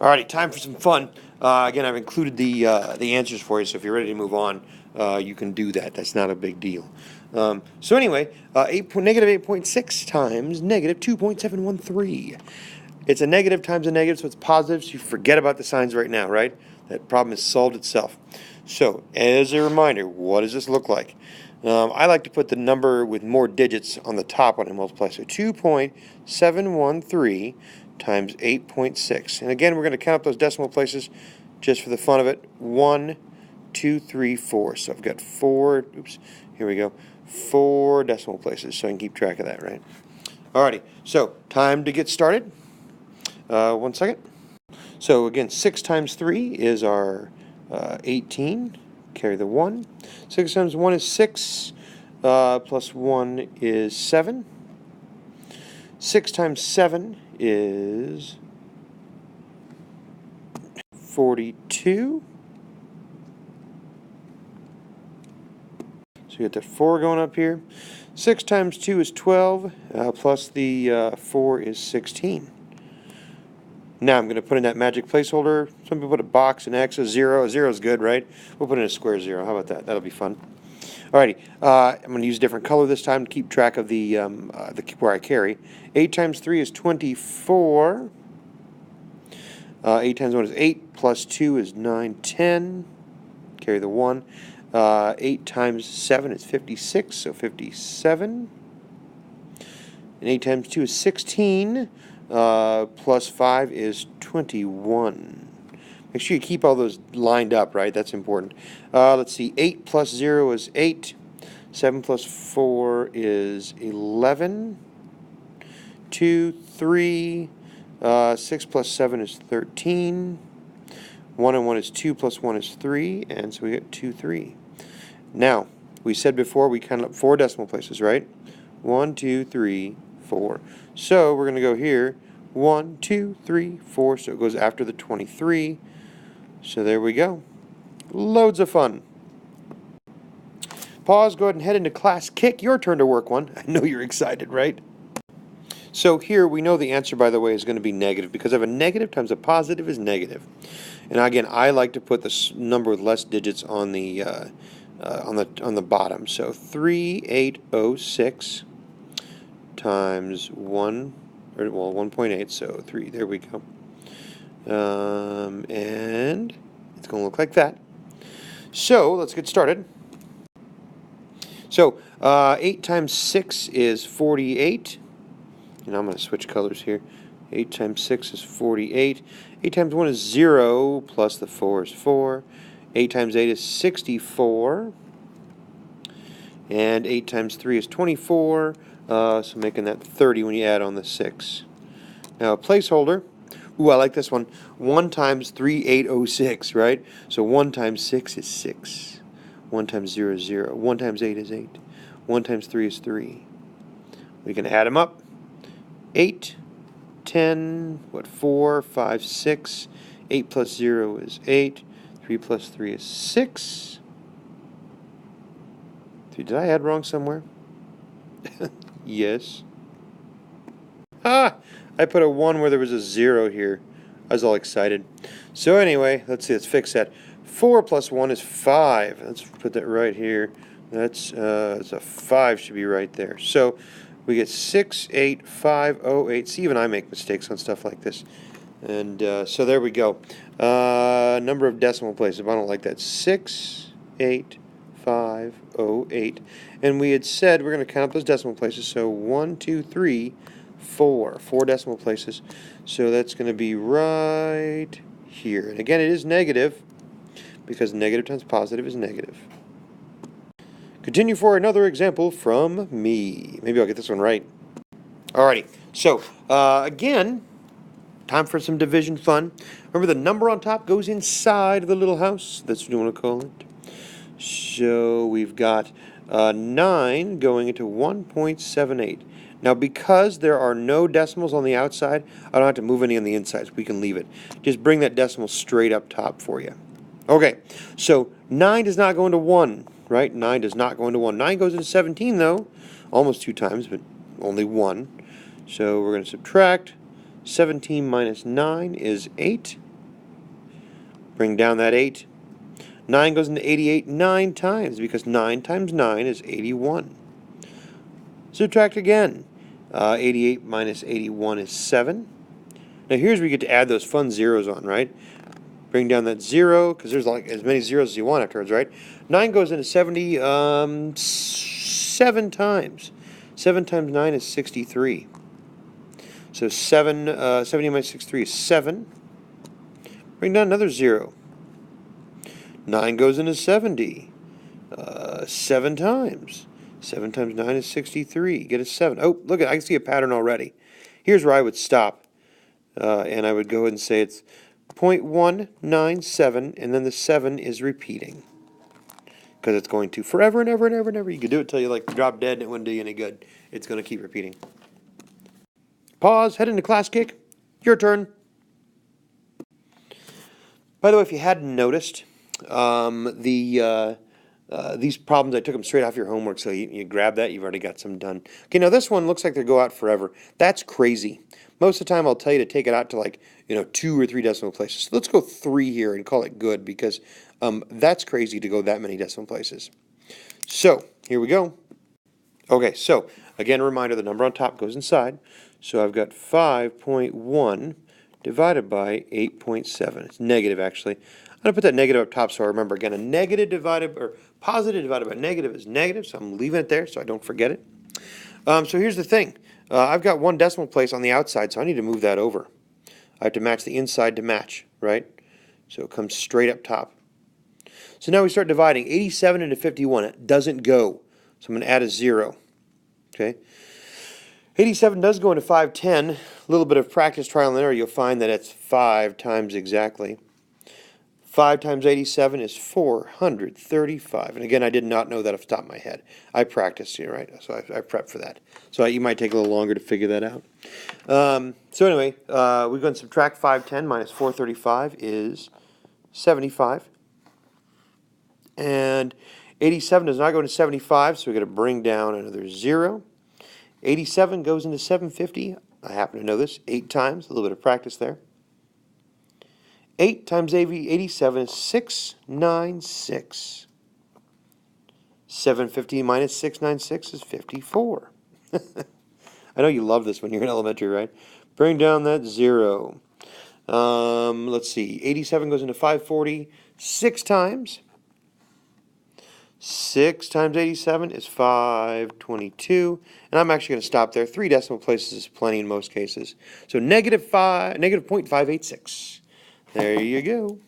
Alrighty, time for some fun. Again, I've included the answers for you, so if you're ready to move on, you can do that. That's not a big deal. So anyway, negative 8.6 times negative 2.713. It's a negative times a negative, so it's positive, so you forget about the signs right now, right? That problem has solved itself. So, as a reminder, what does this look like? I like to put the number with more digits on the top when I multiply. So 2.713 times 8.6. And again, we're going to count up those decimal places just for the fun of it. 1, 2, 3, 4. So I've got 4, here we go, 4 decimal places, so I can keep track of that, right? Alrighty, so time to get started. 1 second. So again, 6 times 3 is our 18. Carry the 1. 6 times 1 is 6. Plus 1 is 7. 6 times 7 is 42. So you get the 4 going up here. 6 times 2 is 12. Plus the 4 is 16. Now I'm going to put in that magic placeholder. Some people put a box, an X, a 0. A 0 is good, right? We'll put in a square 0. How about that? That'll be fun. Alrighty, I'm going to use a different color this time to keep track of the where I carry. 8 times 3 is 24. 8 times 1 is 8. Plus 2 is 9, 10. Carry the 1. 8 times 7 is 56, so 57. And 8 times 2 is 16. Plus 5 is 21. Make sure you keep all those lined up, right? That's important. Let's see. 8 plus 0 is 8. 7 plus 4 is 11. 2, 3. 6 plus 7 is 13. 1 and 1 is 2 plus 1 is 3. And so we get 2, 3. Now, we said before we counted up 4 decimal places, right? 1, 2, 3, 4. So we're going to go here. 1, 2, 3, 4. So it goes after the 23. So there we go. Loads of fun. Pause, go ahead and head into class. Kick, your turn to work one. I know you're excited, right? So here we know the answer, by the way, is going to be negative because of a negative times a positive is negative. And again, I like to put this number with less digits on the bottom. So 3806 times 1.8, so 3. There we go. And it's going to look like that. So let's get started. So 8 times 6 is 48. And I'm going to switch colors here. 8 times 6 is 48. 8 times 1 is 0, plus the 4 is 4. 8 times 8 is 64. And 8 times 3 is 24. So making that 30 when you add on the 6. Now a placeholder. Ooh, I like this one. 1 times 3806, right? So 1 times 6 is 6. 1 times 0 is 0. 1 times 8 is 8. 1 times 3 is 3. We can add them up. 8, 10, 4, 5, 6. 8 plus 0 is 8. 3 plus 3 is 6. Did I add wrong somewhere? Yes. Ah! I put a 1 where there was a 0 here. I was all excited. So anyway, let's see, let's fix that. 4 plus 1 is 5. Let's put that right here. That's a 5 should be right there. So we get 68508. See, even I make mistakes on stuff like this. And so there we go. Number of decimal places. I don't like that. 68508. And we had said we're going to count up those decimal places. So 1, 2, 3, 4. 4 decimal places. So that's going to be right here. And again, it is negative because negative times positive is negative. Continue for another example from me. Maybe I'll get this one right. Alrighty. So, again, time for some division fun. Remember, the number on top goes inside the little house. That's what you want to call it. So, we've got 9 going into 1.78. Now, because there are no decimals on the outside, I don't have to move any on the inside, so we can leave it. Just bring that decimal straight up top for you. Okay, so 9 does not go into 1, right? 9 does not go into 1. 9 goes into 17, though, almost 2 times, but only 1. So we're going to subtract. 17 minus 9 is 8. Bring down that 8. 9 goes into 88 9 times, because 9 times 9 is 81. Subtract again. 88 minus 81 is 7. Now here's where you get to add those fun zeros on, right? Bring down that 0, because there's like as many zeros as you want afterwards, right? 9 goes into 70 7 times. 7 times 9 is 63. So 70 minus 63 is 7. Bring down another 0. 9 goes into 70. 7 times. 7 times 9 is 63. Get a 7. Oh, look, I can see a pattern already. Here's where I would stop. And I would go ahead and say it's 0.197, and then the 7 is repeating. Because it's going to forever and ever and ever and ever. You could do it till you like drop dead and it wouldn't do you any good. It's going to keep repeating. Pause, head into class kick. Your turn. By the way, if you hadn't noticed, these problems, I took them straight off your homework, so you grab that, you've already got some done. Okay, now this one looks like they go out forever. That's crazy. Most of the time I'll tell you to take it out to like, 2 or 3 decimal places. So let's go 3 here and call it good, because that's crazy to go that many decimal places. So, here we go. Okay, so, again, a reminder, the number on top goes inside. So I've got 5.1 divided by 8.7. It's negative, actually. I'm going to put that negative up top so I remember. Again, a negative divided, or positive divided by negative is negative, so I'm leaving it there so I don't forget it. So here's the thing. I've got 1 decimal place on the outside, so I need to move that over. I have to match the inside to match, right? So it comes straight up top. So now we start dividing. 87 into 51. It doesn't go. So I'm going to add a 0. Okay. 87 does go into 510. A little bit of practice, trial and error, you'll find that it's 5 times exactly. 5 times 87 is 435. And again, I did not know that off the top of my head. I practiced here, right? So I prepped for that. So you might take a little longer to figure that out. So anyway, we're going to subtract 510 minus 435 is 75. And 87 does not go into 75, so we're going to bring down another 0. 87 goes into 750. I happen to know this 8 times. A little bit of practice there. 8 times 87 is 696. 750 minus 696 is 54. I know you love this when you're in elementary, right? Bring down that 0. Let's see. 87 goes into 540 6 times. 6 times 87 is 522, and I'm actually going to stop there. 3 decimal places is plenty in most cases. So negative 0.586. There you go.